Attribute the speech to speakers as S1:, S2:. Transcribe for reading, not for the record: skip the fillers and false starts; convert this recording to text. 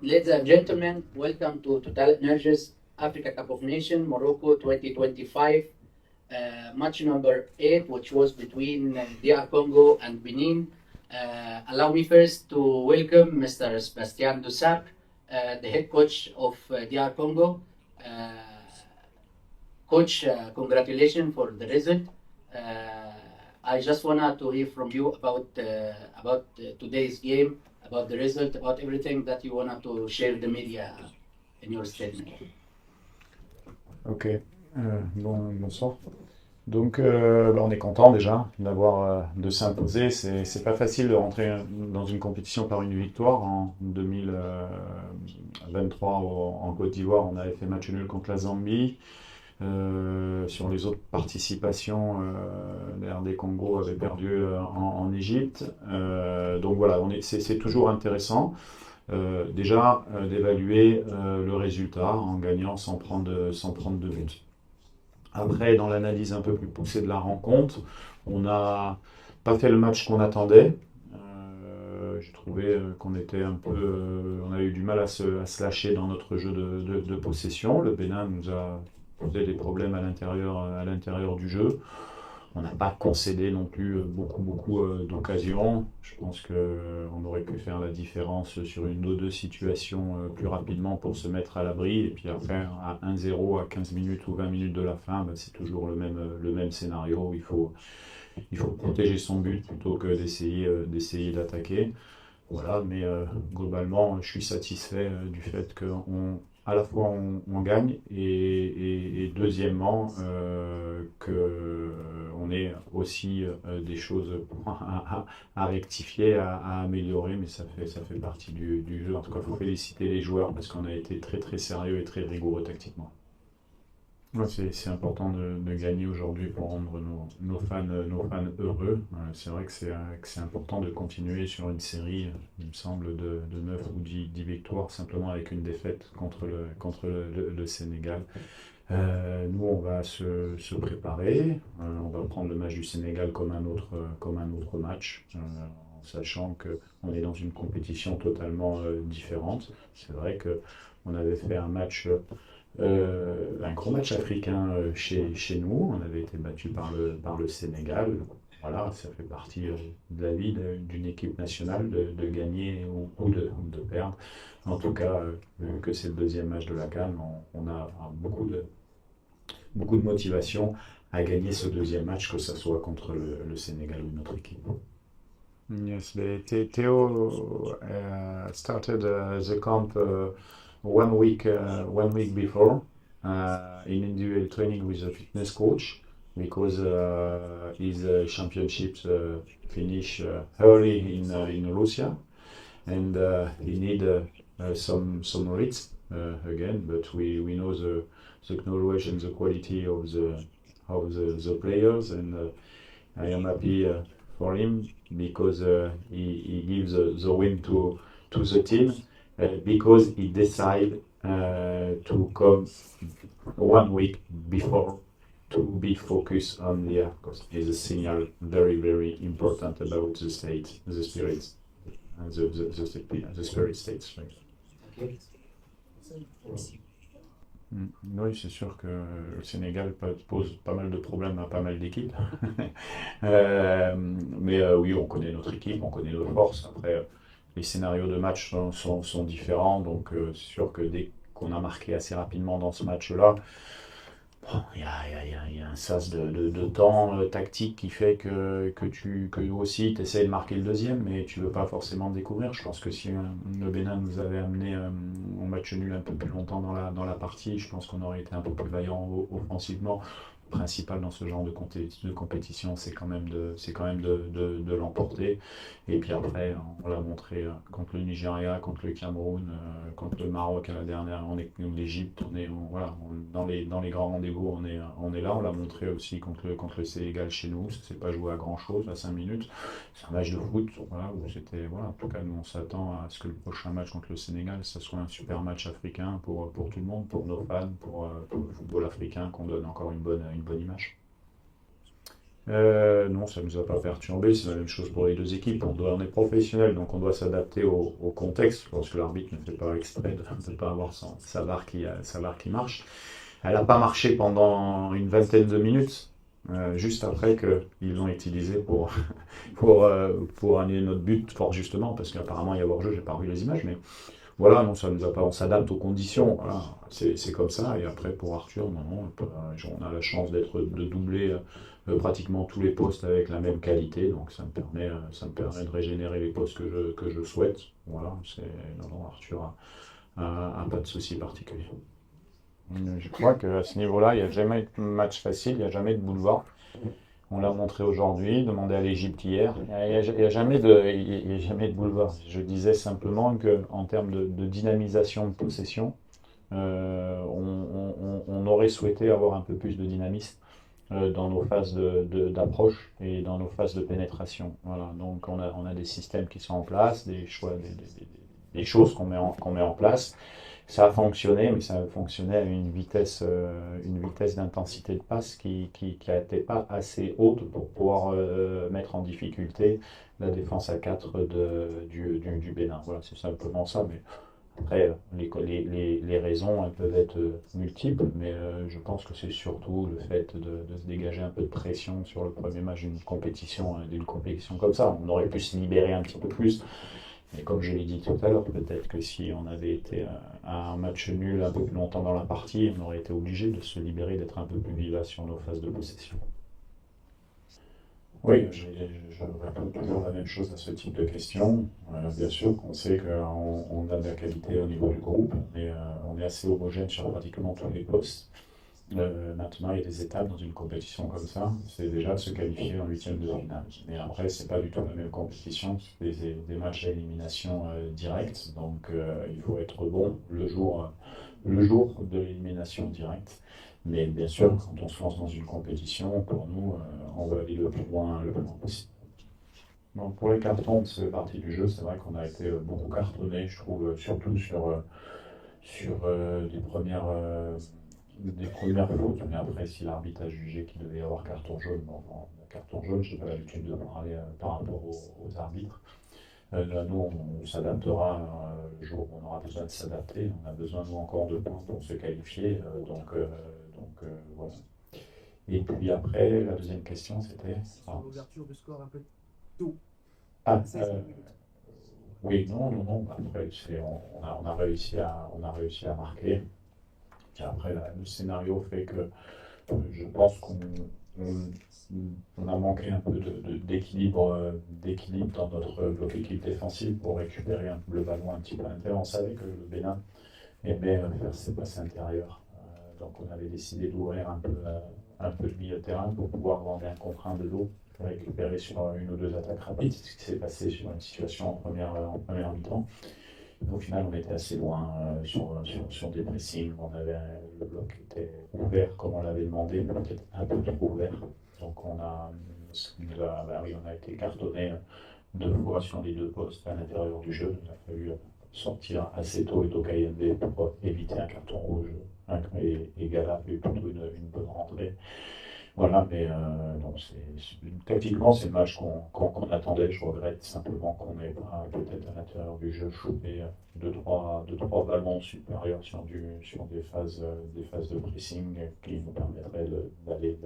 S1: Ladies and gentlemen, welcome to Total Energies Africa Cup of Nations Morocco 2025, match number 8, which was between DR Congo and Benin. Allow me first to welcome Mr. Sebastian Dussap, the head coach of DR Congo. Coach, congratulations for the result. I just wanted to hear from you about today's game, about the result, about everything that you wanted to share with the media in your statement.
S2: Ok, bonsoir. Donc, on est content déjà de s'imposer. C'est pas facile de rentrer dans une compétition par une victoire. En 2023, en Côte d'Ivoire, on avait fait match nul contre la Zambie. Sur les autres participations, la RD Congo avait perdu en Égypte. Donc voilà, c'est toujours intéressant. Déjà d'évaluer le résultat en gagnant sans prendre de but. Après, dans l'analyse un peu plus poussée de la rencontre, on n'a pas fait le match qu'on attendait. J'ai trouvé qu'on était on a eu du mal à se lâcher dans notre jeu de possession. Le Bénin nous a posé des problèmes à l'intérieur du jeu. On n'a pas concédé non plus beaucoup d'occasions. Je pense qu'on aurait pu faire la différence sur une ou deux situations plus rapidement pour se mettre à l'abri. Et puis après, à 1-0, à 15 minutes ou 20 minutes de la fin, c'est toujours le même scénario. Il faut protéger son but plutôt que d'essayer d'attaquer. Voilà, mais globalement, je suis satisfait du fait à la fois on gagne et deuxièmement qu'on ait aussi des choses à rectifier, à améliorer, mais ça fait partie du jeu. En tout cas, il faut féliciter les joueurs parce qu'on a été très très sérieux et très rigoureux tactiquement. Ouais, c'est important de gagner aujourd'hui pour rendre nos fans heureux. C'est vrai que c'est important de continuer sur une série, il me semble, de 9 ou 10 victoires, simplement avec une défaite contre le Sénégal. Nous, on va se préparer. On va prendre le match du Sénégal comme un autre match, en sachant qu'on est dans une compétition totalement différente. C'est vrai qu'on avait fait un gros match africain chez nous. On avait été battu par le Sénégal. Voilà, ça fait partie de la vie d'une équipe nationale de gagner ou de perdre. En tout cas, vu que c'est le deuxième match de la CAN, on a beaucoup de motivation à gagner ce deuxième match, que ce soit contre le Sénégal ou une autre équipe. Yes, Theo started the camp one week before in individual training with a fitness coach because his championships finish early in Russia and he need some rest again, but we know the knowledge and the quality of the players, and I am happy for him because he gives the win to the team because he decided to come 1 week before to be focused on the because it's a signal very very important about the state, the spirit, and the spirit states. Right? Okay. Oui, c'est sûr que le Sénégal pose pas mal de problèmes à pas mal d'équipes. Mais oui, on connaît notre équipe, on connaît nos forces. Après, les scénarios de match sont différents. Donc, c'est sûr que dès qu'on a marqué assez rapidement dans ce match-là, il y a un sas de temps tactique qui fait que aussi tu essaies de marquer le deuxième, mais tu ne veux pas forcément le découvrir. Je pense que si le Bénin nous avait amené au match nul un peu plus longtemps dans la partie, je pense qu'on aurait été un peu plus vaillant offensivement. Le principal dans ce genre de compétition, c'est quand même de l'emporter. Et puis après, on l'a montré contre le Nigeria, contre le Cameroun, contre le Maroc à la dernière, l'Égypte, dans les grands rendez-vous, on est là. On l'a montré aussi contre le Sénégal chez nous. Ça ne s'est pas joué à grand chose, à 5 minutes. C'est un match de foot, voilà, où c'était, voilà, en tout cas, nous on s'attend à ce que le prochain match contre le Sénégal, ça soit un super match africain pour tout le monde, pour nos fans, pour le football africain, qu'on donne encore une bonne image. Non, ça ne nous a pas perturbé, c'est la même chose pour les deux équipes. On est professionnel, donc on doit s'adapter au contexte. Je pense que l'arbitre ne fait pas exprès de ne pas avoir sa VAR qui marche. Elle n'a pas marché pendant une vingtaine de minutes, juste après qu'ils l'ont utilisé pour annuler notre but, fort justement, parce qu'apparemment il y a hors-jeu, j'ai pas vu les images, mais voilà, non, ça nous a pas, on s'adapte aux conditions, voilà, c'est comme ça. Et après pour Arthur, non, on a la chance de doubler pratiquement tous les postes avec la même qualité, donc ça me permet de régénérer les postes que je souhaite. Voilà, non, Arthur a pas de souci particulier. Je crois qu'à ce niveau-là, il n'y a jamais de match facile, il n'y a jamais de boulevard. On l'a montré aujourd'hui, demandé à l'Égypte hier. Il y a jamais de boulevard. Je disais simplement qu'en termes de dynamisation de possession, on aurait souhaité avoir un peu plus de dynamisme dans nos phases d'approche et dans nos phases de pénétration. Voilà. Donc on a des systèmes qui sont en place, des choix, des choses qu'on met en place. Ça a fonctionné, mais ça a fonctionné à une vitesse d'intensité de passe qui n'était pas assez haute pour pouvoir mettre en difficulté la défense à 4 du Bénin. Voilà, c'est simplement ça. Mais après, les raisons elles peuvent être multiples, mais je pense que c'est surtout le fait de se dégager un peu de pression sur le premier match d'une compétition comme ça. On aurait pu se libérer un petit peu plus. Et comme je l'ai dit tout à l'heure, peut-être que si on avait été à un match nul un peu plus longtemps dans la partie, on aurait été obligé de se libérer, d'être un peu plus vivace sur nos phases de possession. Oui, je réponds toujours la même chose à ce type de questions. Bien sûr qu'on sait qu'on a de la qualité au niveau du groupe, mais on est assez homogène sur pratiquement tous les postes. Maintenant, il y a des étapes dans une compétition comme ça, c'est déjà de se qualifier en huitième de finale. Mais après, c'est pas du tout la même compétition, c'est des matchs à élimination directe, donc il faut être bon le jour de l'élimination directe. Mais bien sûr, quand on se lance dans une compétition, pour nous, on veut aller le plus loin possible. Donc pour les cartons, c'est partie du jeu, c'est vrai qu'on a été beaucoup cartonné, je trouve, surtout sur des premières fautes, mais après, si l'arbitre a jugé qu'il devait y avoir carton jaune, bon, carton jaune, je n'ai pas l'habitude de parler par rapport aux arbitres. Là, nous, on s'adaptera le jour où on aura besoin de s'adapter. On a besoin, nous, encore de points pour se qualifier. Voilà. Et puis après, la deuxième question, c'était.
S3: Sur l'ouverture du score un peu tôt.
S2: Ah,
S3: Ça,
S2: oui, non. Après, on a réussi à marquer. Puis après, le scénario fait que je pense qu'on a manqué un peu d'équilibre dans notre bloc équipe défensive pour récupérer le ballon un petit peu à l'intérieur. On savait que le Bénin aimait faire ses passes intérieures. Donc on avait décidé d'ouvrir un peu le milieu de terrain pour pouvoir vendre un contre un de l'eau, récupérer sur une ou deux attaques rapides. C'est ce qui s'est passé sur une situation en première mi-temps. Au final, on était assez loin sur des pressings. Le bloc était ouvert comme on l'avait demandé, mais peut-être un peu trop ouvert. Donc on a été cartonné deux fois sur les deux postes à l'intérieur du jeu. Il a fallu sortir assez tôt et Tokayembe pour éviter un carton rouge. Et Gala a eu plutôt une bonne rentrée. Voilà, mais non, tactiquement, c'est le match qu'on attendait. Je regrette simplement qu'on n'ait pas, peut-être à l'intérieur du jeu, chopé deux, trois ballons supérieurs sur des phases de pressing qui nous permettraient d'aller